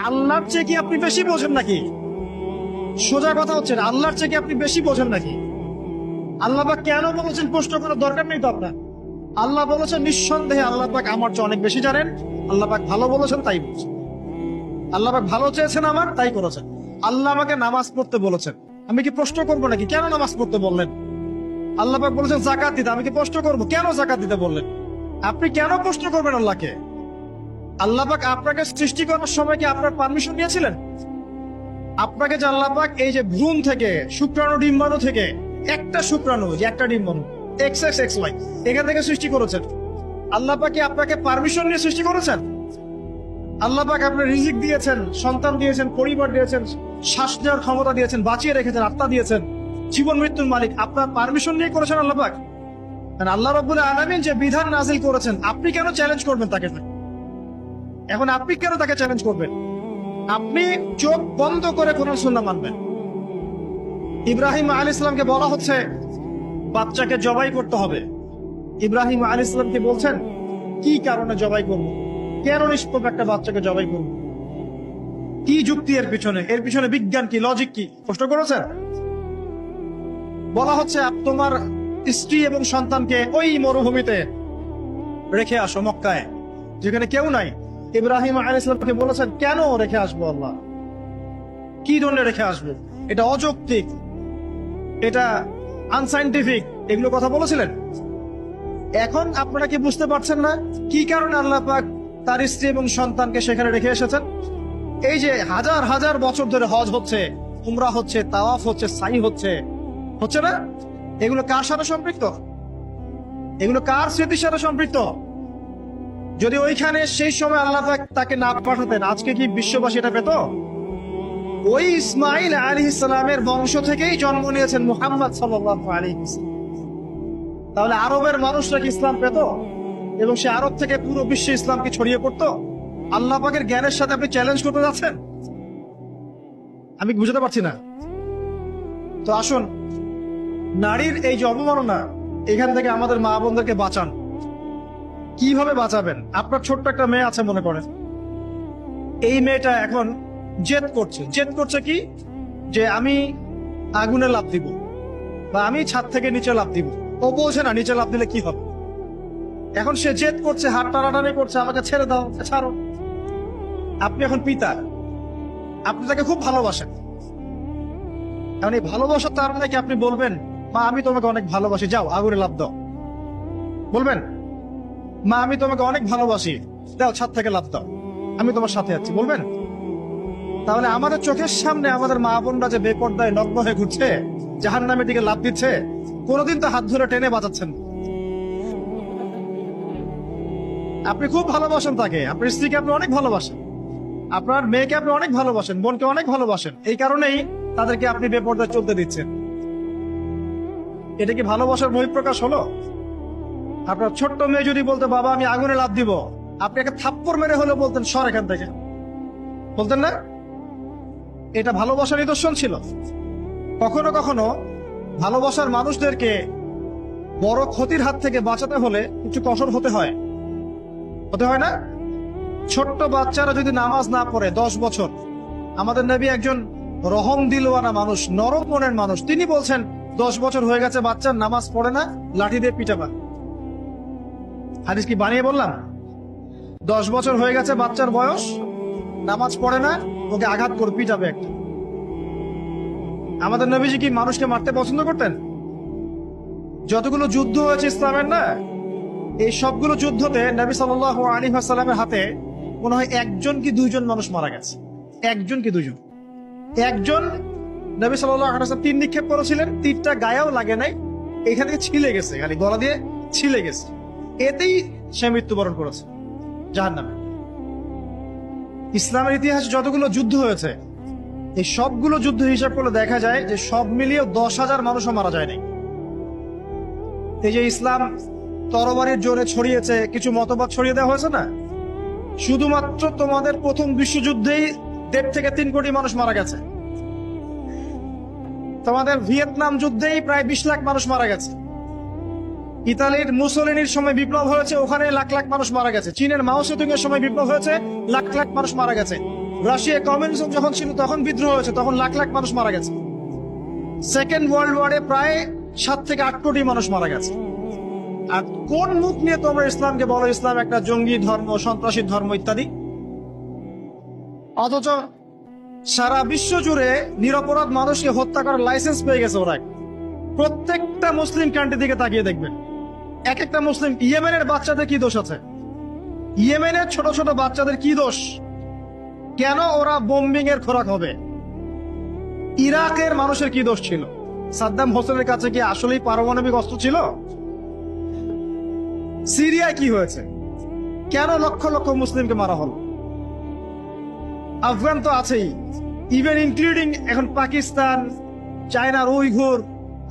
আল্লাহর চেয়ে কি আপনি বেশি বোঝেন নাকি? সোজা কথা হচ্ছে আল্লাহর চেয়ে কি আপনি বেশি বোঝেন নাকি? আল্লাহ পাক কেন বলেছেন প্রশ্ন করার দরকার নেই তো আপনার। আল্লাহ বলেছেন নিঃসন্দেহে আল্লাহ পাক আমার চেয়ে অনেক বেশি জানেন। আল্লাহ পাক ভালো বলেছেন তাই বলছেন। আল্লাহ পাক ভালো চেয়েছেন আমার, তাই করেছেন। আল্লাহ আমাকে নামাজ পড়তে বলেছেন, আমি কি প্রশ্ন করবো নাকি কেন নামাজ পড়তে বললেন? আল্লাহ পাক বলেছেন যাকাত দিতে, আমি কি প্রশ্ন করবো কেন যাকাত দিতে বললেন? আপনি কেন প্রশ্ন করবেন আল্লাহকে? আল্লাহ পাক আপনাকে সৃষ্টি করার সময় কি আপনার পারমিশন নিয়েছিলেন? আপনাকে যে আল্লাহ পাক এই যে ভ্রূণ থেকে, শুক্রাণু ডিম্বাণু থেকে, একটা শুক্রাণু যে একটা ডিম্বাণু XXXY এখান থেকে সৃষ্টি করেছেন, আল্লাহ পাক কি আপনাকে পারমিশন নিয়ে সৃষ্টি করেছেন? আল্লাহ পাক আপনার রিজিক দিয়েছেন, সন্তান দিয়েছেন, পরিবার দিয়েছেন, শ্বাস নেওয়ার ক্ষমতা দিয়েছেন, বাঁচিয়ে রেখেছেন, আত্মা দিয়েছেন, জীবন মৃত্যুর মালিক আপনার পারমিশন নিয়ে করেছেন আল্লাহ পাক। আল্লাহ রাব্বুল আলামিন যে বিধান নাযিল করেছেন, আপনি কেন চ্যালেঞ্জ করবেন তাকে? এখন আপনি কেন তাকে চ্যালেঞ্জ করবেন? আপনি চোখ বন্ধ করে কোরআন সুন্নাহ মানবেন। ইব্রাহিম আলাইহিস সালামকে বলা হচ্ছে বাচ্চাকে জবাই করতে হবে। ইব্রাহিম আলাইহিস সালামকে বলছেন কি কারণে জবাই করব? কেন নিষ্পাপ একটা বাচ্চাকে জবাই করব? কি যুক্তি এর পিছনে? এর পিছনে বিজ্ঞান কি, লজিক কি? প্রশ্ন করেছেন? বলা হচ্ছে তোমার স্ত্রী এবং সন্তানকে ওই মরুভূমিতে রেখে আসো, মক্কায়, যেখানে কেউ নাই। ইব্রাহিম আলাইহিস সালামকে বলেছেন কেন রেখে আসবো আল্লাহ? কি জন্য রেখে আসবো? এটা অযৌক্তিক, এটা আনসাইন্টিফিক, এগুলো কথা বলেছিলেন। এখন আপনারা কি বুঝতে পারছেন না কি কারণে আল্লাহ পাক তার স্ত্রী এবং সন্তানকে সেখানে রেখে এসেছেন? এই যে হাজার হাজার বছর ধরে হজ হচ্ছে, উমরা হচ্ছে, তাওয়াফ হচ্ছে, সাই হচ্ছে, হচ্ছে না? এগুলো কার সাথে সম্পৃক্ত? এগুলো কার স্মৃতির সাথে সম্পৃক্ত? যদি ওইখানে সেই সময় আল্লাহ পাক তাকে না পাঠাতেন, আজকে কি বিশ্ববাসী এটা পেত? ওই ইসমাইল আলাইহিস সালামের বংশ থেকেই জন্ম নিয়েছেন মুহাম্মদ সাল্লাল্লাহু আলাইহি ওয়াসাল্লাম। তাহলে আরবের মানুষরা কি ইসলাম পেত? এবং সে আরব থেকে পুরো বিশ্বে ইসলামকে ছড়িয়ে পড়তো? আল্লাহ পাকের জ্ঞানের সাথে আপনি চ্যালেঞ্জ করতে যাচ্ছেন? আমি বুঝতে পারছি না। তো আসুন, নারীর এই যে অবমাননা, এখান থেকে আমাদের মা বোনদেরকে বাঁচান। কিভাবে বাঁচাবেন? আপনার ছোট্ট একটা মেয়ে আছে মনে করেন, এই মেয়েটা এখন জেদ করছে কি যে আমি আগুনে লাফ দিব বা আমি ছাদ থেকে নিচে লাফ দিব। ও বোঝে না নিচে লাফ দিলে কি হবে। এখন সে জেদ করছে, হাত টানাটানি করছে, আমাকে ছেড়ে দাও, ছাড়ো। আপনি এখন পিতা, আপনি তাকে খুব ভালোবাসেন। এখন এই ভালোবাসা তার মানে কি আপনি বলবেন মা আমি তোমাকে অনেক ভালোবাসি, যাও আগুনে লাফ দাও? বলবেন মা আমি তোমাকে অনেক ভালোবাসি, দাও ছাদ থেকে লাফ দাও, আমি তোমার সাথে আছি, বলবেন? তাহলে আমাদের চোখের সামনে আমাদের মা বোনরা যে বেপরদায় নগ্ন হয়ে ঘুরছে, জাহান্নামের দিকে লাফ দিচ্ছে, কোনোদিন তো হাত ধরে টেনে বাঁচাচ্ছেন। আপনি খুব ভালোবাসেন তাকে, আপনার স্ত্রীকে আপনি অনেক ভালোবাসেন, আপনার মেয়েকে আপনি অনেক ভালোবাসেন, বোনকে অনেক ভালোবাসেন, এই কারণেই তাদেরকে আপনি বেপরদায় চলতে দিচ্ছেন। এটা কি ভালোবাসার বহিঃপ্রকাশ হলো? আপনার ছোট্ট মেয়ে যদি বলতো বাবা আমি আগুনে লাফ দিব, আপনি একটা থাপ্পড় মেরে হলে বলতেন সর এখান থেকে, বলতেন না? এটা ভালোবাসার নিদর্শন ছিল। কখনো কখনো ভালোবাসার মানুষদেরকে বড় ক্ষতির হাত থেকে বাঁচাতে হলে কিছু কঠোর হতে হয় না? ছোট্ট বাচ্চারা যদি নামাজ না পড়ে 10 বছর, আমাদের নবী একজন রহম দিলওয়ানা মানুষ, নরম মনের মানুষ, তিনি বলছেন 10 বছর হয়ে গেছে বাচ্চার নামাজ পড়ে না, লাঠি দিয়ে পিটাবা। হাদিস কি বানিয়ে বললাম? 10 বছর হয়ে গেছে বাচ্চার বয়স, নামাজ পড়ে না, ওকে আঘাত করে পিটাবে একটা। আমাদের নবীজি কি মানুষকে মারতে পছন্দ করতেন? যতগুলো যুদ্ধ হয়েছে ইসলামের না, এই সবগুলো যুদ্ধতে নবী সাল্লাল্লাহু আলাইহি ওয়াসাল্লামের হাতে মনে হয় একজন কি দুইজন মানুষ মারা গেছে। একজন কি দুইজন? একজন নবী সাল্লাল্লাহু আলাইহি ওয়াসাল্লাম তীর নিক্ষেপ করেছিলেন, তীরটা গায়েও লাগে নাই, এখান থেকে ছিলে গেছে, খালি গলা দিয়ে ছিলে গেছে, এতেই সে মৃত্যুবরণ করেছে জাহান্নামে। ইসলামের ইতিহাসে যতগুলো যুদ্ধ হয়েছে, এই সবগুলো যুদ্ধ হিসাব করলে দেখা যায় যে সব মিলিয়ে 10,000 মানুষও মারা যায়নি। এই যে ইসলাম তরবারির জোরে ছড়িয়েছে, কিছু মতবাদ ছড়িয়ে দেওয়া হয়েছে না, শুধুমাত্র তোমাদের প্রথম বিশ্বযুদ্ধেই 1.5 থেকে 3 কোটি মানুষ মারা গেছে। তোমাদের ভিয়েতনাম যুদ্ধেই প্রায় 20 লাখ মানুষ মারা গেছে। ইতালির মুসোলিনির সময় বিপ্লব হয়েছে, ওখানে লাখ লাখ মানুষ মারা গেছে। চীনের মাও সেতুং এর সময় বিপ্লব হয়েছে, লাখ লাখ মানুষ মারা গেছে। রাশিয়া কমিউনিজম যখন ছিল তখন বিদ্রোহ হয়েছে, তখন লাখ লাখ মানুষ মারা গেছে। সেকেন্ড ওয়ার্ল্ড ওয়ারে প্রায় 7 থেকে 8 কোটি মানুষ মারা গেছে। আর কোন মুখ নিয়ে তোমরা ইসলামকে বলো ইসলাম একটা জঙ্গি ধর্ম, সন্ত্রাসী ধর্ম ইত্যাদি? অথচ সারা বিশ্ব জুড়ে নিরপরাধ মানুষকে হত্যা করার লাইসেন্স পেয়ে গেছে ওরা। প্রত্যেকটা মুসলিম কান্ট্রি দিকে তাকিয়ে দেখবেন, এক একটা মুসলিম। ইয়েমেনের বাচ্চাদের কি দোষ আছে? ইয়েমেনের ছোট ছোট বাচ্চাদের কি দোষ? কেন ওরা বোম্বিং এর খোরাক হবে? ইরাকের মানুষের কি দোষ ছিল? সাদ্দাম হোসেনের কাছে কি আসলেই পারমাণবিক অস্ত্র ছিল? সিরিয়ায় কি হয়েছে? কেন লক্ষ লক্ষ মুসলিমকে মারা হলো? আফগান তো আছেই, ইভেন ইনক্লুডিং এখন পাকিস্তান, চায়নার উইঘুর,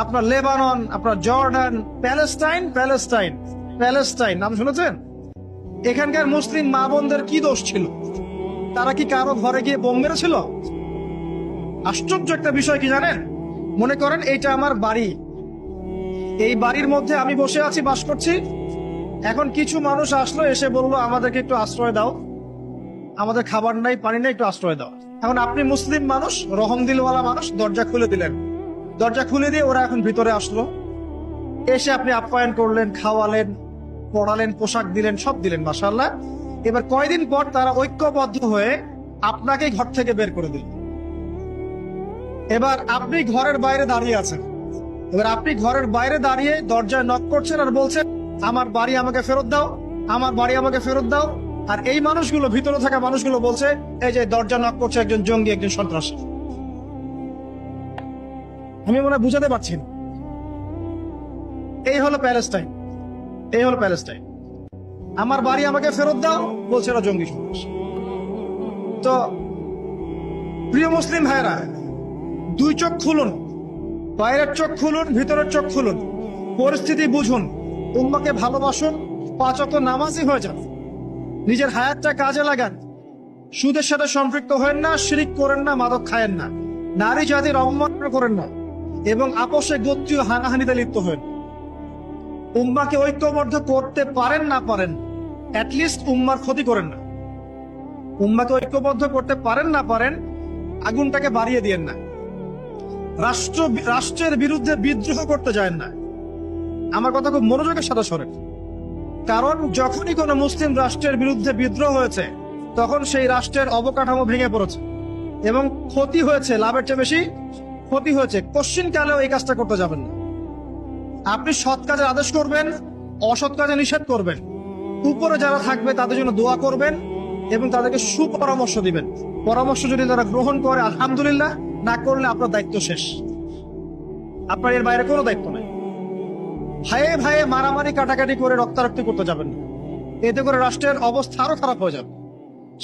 আপনার লেবানন, আপনার জর্ডান, প্যালেস্টাইন। প্যালেস্টাইন প্যালেস্টাইন নাম শুনেছেন? এখানকার মুসলিম মা বোনদের কি দোষ ছিল? তারা কি কারো ঘরে গিয়ে বোম মেরেছিল? আশ্চর্য একটা বিষয় কি জানেন? মনে করেন এইটা আমার বাড়ি, এই বাড়ির মধ্যে আমি বসে আছি, বাস করছি। এখন কিছু মানুষ আসলো, এসে বললো আমাদেরকে একটু আশ্রয় দাও, আমাদের খাবার নাই, পানি নাই, একটু আশ্রয় দাও। এখন আপনি মুসলিম মানুষ, রহম দিলওয়ালা মানুষ, দরজা খুলে দিলেন। দরজা খুলে দিয়ে ওরা এখন ভিতরে আসলো, এসে আপনি আপ্যায়ন করলেন, খাওয়ালেন, পড়ালেন, পোশাক দিলেন, সব দিলেন, মাশাআল্লাহ। এবার কয়দিন পর তারা ঐক্যবদ্ধ হয়ে আপনাকে ঘর থেকে বের করে দিল। এবার আপনি ঘরের বাইরে দাঁড়িয়ে আছেন। এবার আপনি ঘরের বাইরে দাঁড়িয়ে দরজায় নক করছেন আর বলছেন আমার বাড়ি আমাকে ফেরত দাও, আমার বাড়ি আমাকে ফেরত দাও। আর এই মানুষগুলো, ভিতরে থাকা মানুষগুলো বলছে এই যে দরজা নক করছে একজন জঙ্গি, একজন সন্ত্রাসী। আমি মনে হয় বুঝাতে পারছি না। এই হলো প্যালেস্টাইন, এই হলো প্যালেস্টাইন। আমার বাড়ি আমাকে ফেরত দাও বলছে ওরা জঙ্গি সন্ত্রাসী। তো প্রিয় মুসলিম ভাইরা, দুই চোখ খুলুন, বাইরের চোখ খুলুন, ভিতরের চোখ খুলুন, পরিস্থিতি বুঝুন, উম্মাকে ভালোবাসুন, 5 ওয়াক্ত নামাজি হয়ে যান, নিজের হায়াতটা কাজে লাগান, সুদের সাথে সম্পৃক্ত হয়েন না, শিরিক করেন না, মাদক খায়েন না, নারী জাতির অবমাননা করেন না, এবং আপোষে গোত্রীয় হানাহানিতে লিপ্ত হয়েন। উম্মাকে ঐক্যবদ্ধ করতে পারেন না পারেন, অ্যাটলিস্ট উম্মার ক্ষতি করেন না। উম্মাকে ঐক্যবদ্ধ করতে পারেন না পারেন, আগুনটাকে বাড়িয়ে দিয়েন না। রাষ্ট্রের বিরুদ্ধে বিদ্রোহ করতে যায় না। আমার কথা খুব মনোযোগের সাথে শোনেন, কারণ যখনই কোনো মুসলিম রাষ্ট্রের বিরুদ্ধে বিদ্রোহ হয়েছে তখন সেই রাষ্ট্রের অবকাঠামো ভেঙে পড়েছে এবং ক্ষতি হয়েছে, লাভের চেয়ে বেশি ক্ষতি হয়েছে। কোশ্চিন কালেও এই কাজটা করতে যাবেন না। আপনি সৎ কাজের আদেশ করবেন, অসৎ কাজে নিষেধ করবেন। উপরে যারা থাকবে তাদের জন্য দোয়া করবেন এবং তাদেরকে সুপরামর্শ দিবেন। পরামর্শ যদি তারা গ্রহণ করে আলহামদুলিল্লাহ, না করলে আপনার দায়িত্ব শেষ, আপনার এর বাইরে কোনো দায়িত্ব নেই। ভাইয়ে ভাইয়ে মারামারি কাটাকাটি করে রক্তারক্তি করতে যাবেন না, এতে করে রাষ্ট্রের অবস্থা আরো খারাপ হয়ে যাবে।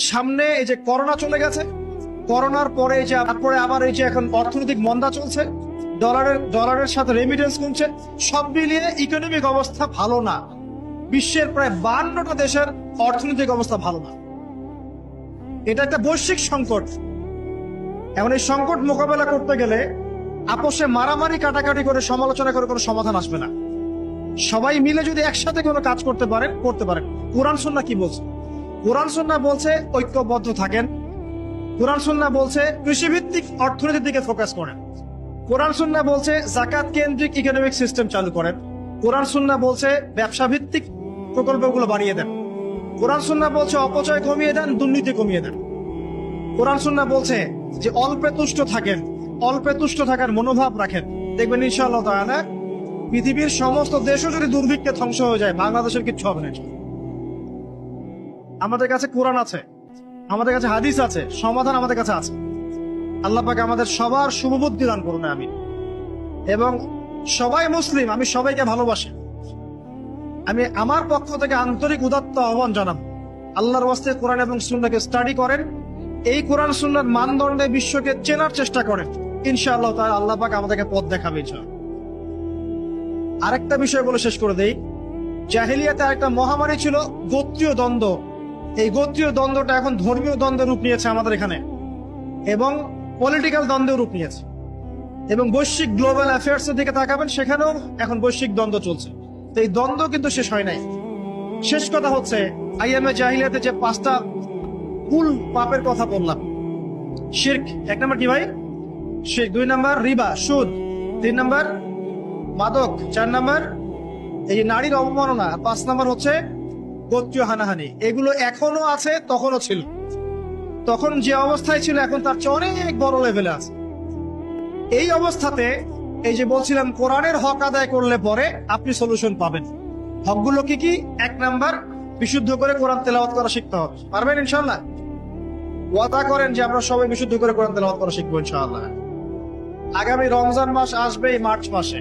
সামনে এই যে করোনা চলে গেছে, করোনার পরে এই যে তারপরে আবার এই যে এখন অর্থনৈতিক মন্দা চলছে, ডলারের সাথে রেমিটেন্স কমছে, সব মিলিয়ে ইকোনমিক অবস্থা ভালো না। বিশ্বের প্রায় 52টা দেশের অর্থনৈতিক অবস্থা ভালো না। এটা একটা বৈশ্বিক সংকট। এখন এই সংকট মোকাবেলা করতে গেলে আপোষে মারামারি কাটাকাটি করে সমালোচনা করে কোনো সমাধান আসবে না। সবাই মিলে যদি একসাথে কোনো কাজ করতে পারেন, করতে পারেন। কোরআন সুন্নাহ কি বলছে? কোরআন সুন্নাহ বলছে ঐক্যবদ্ধ থাকেন। কোরআন সুন্নাহ বলছে কৃষিভিত্তিক অর্থনীতির দিকে ফোকাস করেন। কোরআন সুন্নাহ বলছে যাকাত কেন্দ্রিক ইকোনমিক সিস্টেম চালু করেন। কোরআন সুন্নাহ বলছে ব্যবসা ভিত্তিক প্রকল্পগুলো বাড়িয়ে দেন। কোরআন সুন্নাহ বলছে অপচয় কমিয়ে দেন, দুর্নীতি কমিয়ে দেন। কোরআন সুন্নাহ বলছে যে অল্পে তুষ্ট থাকেন, অল্পে তুষ্ট থাকার মনোভাব রাখেন। দেখবেন ইনশাআল্লাহ তাআলা পৃথিবীর সমস্ত দেশও যদি দুর্ভিক্ষে ধ্বংস হয়ে যায়, বাংলাদেশের কিচ্ছু হবে না। আমাদের কাছে কোরআন আছে, আমাদের কাছে হাদিস আছে, সমাধান আমাদের কাছে আছে। আল্লাহ পাক আমাদের সবার শুভবুদ্ধি দান করুন, আমি এবং সবাই মুসলিম, আমি সবাইকে ভালোবাসি। আমি আমার পক্ষ থেকে আন্তরিক উদাত্ত আহ্বান জানাব, আল্লাহর ওয়াস্তে কোরআন এবং সুন্নাহকে স্টাডি করেন, এই কোরআন সুন্নাহর মানদণ্ডে বিশ্বকে চেনার চেষ্টা করেন। ইনশাআল্লাহ তাআলা আল্লাহ পাক আমাদেরকে পথ দেখাবে ইনশাআল্লাহ। আরেকটা বিষয় বলে শেষ করে দেই, জাহেলিয়াতে আরেকটা মহামারী ছিল গোত্রীয় দ্বন্দ্ব। এই গোত্রীয় দ্বন্দ্বটা এখন ধর্মীয় দ্বন্দ্বের রূপ নিয়েছে আমাদের এখানে, এবং পলিটিক্যাল দ্বন্দ্বের রূপ নিয়েছে। এবং বৈশ্বিক গ্লোবাল অ্যাফেয়ার্স এর দিকে তাকাবেন, সেখানেও এখন বৈশ্বিক দ্বন্দ্ব চলছে। তো এই দ্বন্দ্ব কিন্তু শেষ হয় নাই। শেষ কথা হচ্ছে আইয়ামে জাহিলিয়াতে যে 5টা কুল পাপের কথা বললাম, শিরক। 1 নাম্বার কি ভাই? শিরক। 2 নাম্বার রিবা, সুদ। 3 নাম্বার মাদক। 4 নাম্বার এই যে নারীর অবমাননা। 5 নাম্বার হচ্ছে গোত্রীয় হানাহানি। এগুলো এখনো আছে, তখনও ছিল। তখন যে অবস্থায় ছিল এখন তার চেয়ে অনেক বড় লেভেলে আছে। এই অবস্থাতে এই যে বলছিলাম কোরআনের হক আদায় করলে পরে আপনি সলিউশন পাবেন। হকগুলো কি কি? 1 নাম্বার, বিশুদ্ধ করে কোরআন তেলাওয়াত করা শিখতে হবে। পারবেন ইনশাআল্লাহ? ওয়াদা করেন যে আমরা সবাই বিশুদ্ধ করে কোরআন তেলাওয়াত করা শিখবো ইনশাআল্লাহ। আগামী রমজান মাস আসবে এই মার্চ মাসে।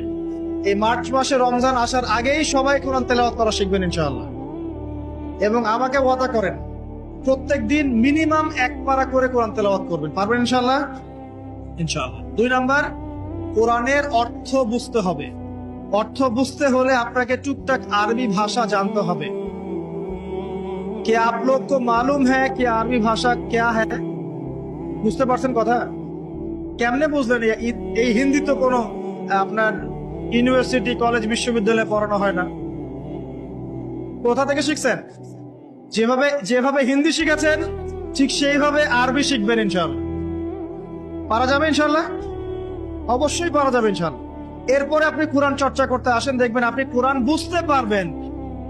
এই মার্চ মাসে রমজান আসার আগেই সবাই কোরআন তেলাওয়াত করা শিখবেন ইনশাআল্লাহ। এবং আমাকে ওয়াদা করেন প্রত্যেক দিন মিনিমাম 1 পারা করে কোরআন তেলাওয়াত করবেন। পারবেন ইনশাআল্লাহ? ইনশাআল্লাহ। 2 নাম্বার, কোরআনের অর্থ বুঝতে হবে। অর্থ বুঝতে হলে আপনাকে টুকটাক আরবি ভাষা জানতে হবে। কি আপ লোগ কো মালুম হ্যায় কি আরবি ভাষা ক্যা হ্যায়? বুঝতে পারছেন কথা? কেমনে বুঝলেন? এই হিন্দি তো কোনো আপনার ইউনিভার্সিটি, কলেজ, বিশ্ববিদ্যালয়ে পড়ানো হয় না। কোথা থেকে শিখছেন? যেভাবে হিন্দি শিখেছেন ঠিক সেইভাবে আরবি শিখবেন ইনশাআল্লাহ। পারা যাবে ইনশাআল্লাহ? অবশ্যই পারা যাবে ইনশাআল্লাহ। এরপরে আপনি কোরআন চর্চা করতে আসেন, দেখবেন আপনি কোরআন বুঝতে পারবেন।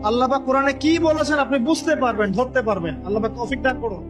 আল্লাহ পাক কোরআনে কি বলেছেন আপনি বুঝতে পারবেন, ধরতে পারবেন। আল্লাহ পাক তৌফিক দান করুন।